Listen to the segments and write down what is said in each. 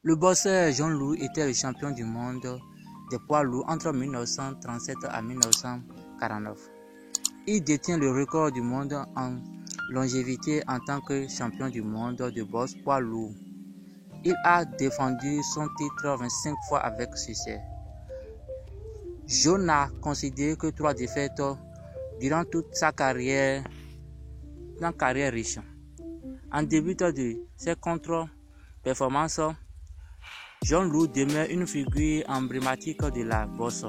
Le boxeur John Louis était le champion du monde des poids lourds entre 1937 à 1949. Il détient le record du monde en longévité en tant que champion du monde de boxe poids lourd. Il a défendu son titre 25 fois avec succès. John n'a considéré que 3 défaites durant toute sa carrière, une carrière riche. En début de ses contre-performances, John Louis demeure une figure emblématique de la boxe.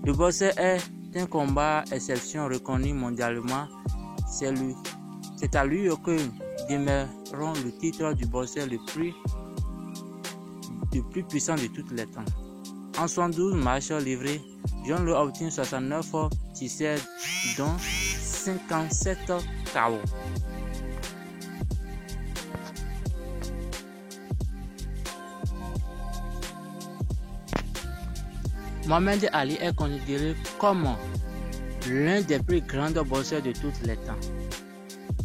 Le boxeur est un combat exception reconnu mondialement. C'est à lui que demeurera le titre du boxeur le plus puissant de tous les temps. En 72 matchs livrés, John Louis obtient 69 succès, dont 57 KO. Mohamed Ali est considéré comme l'un des plus grands boxeurs de tous les temps.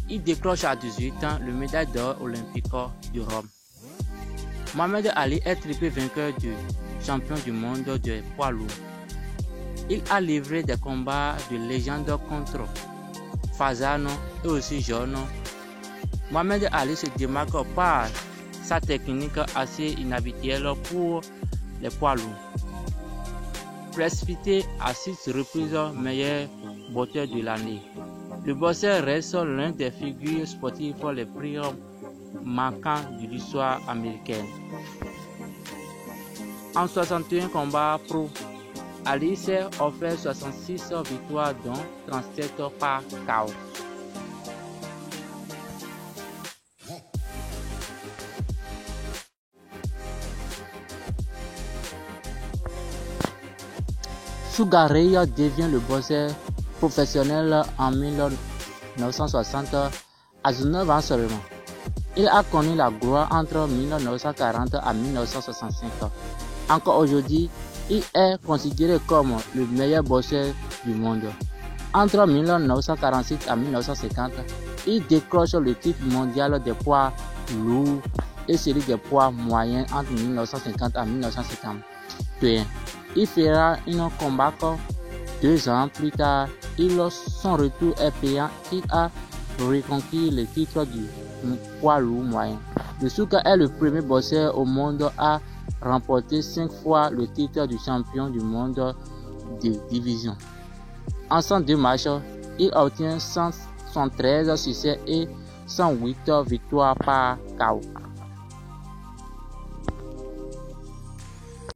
Il décroche à 18 ans le médaille d'or olympique de Rome. Mohamed Ali est triple vainqueur du champion du monde de poids lourd. Il a livré des combats de légende contre Fasano et aussi John. Mohamed Ali se démarque par sa technique assez inhabituelle pour les poids lourds. Précipité à 6 reprises meilleur boxeur de l'année, le boxeur reste l'un des figures sportives les plus marquantes de l'histoire américaine. En 61 combats pro, Ali s'est offert 66 victoires dont 37 par KO. Sugar Ray devient le boxeur professionnel en 1960 à 19 ans seulement. Il a connu la gloire entre 1940 à 1965. Encore aujourd'hui, il est considéré comme le meilleur boxeur du monde. Entre 1946 à 1950, il décroche le titre mondial des poids lourds et celui des poids moyens entre 1950 à 1951. Il fera un combat 2 ans plus tard. Son retour est payant. Il a reconquis le titre du poids lourd moyen. Le Souka est le premier boxeur au monde à remporter 5 fois le titre du champion du monde de division. En 102 matchs, il obtient 113 succès et 108 victoires par KO.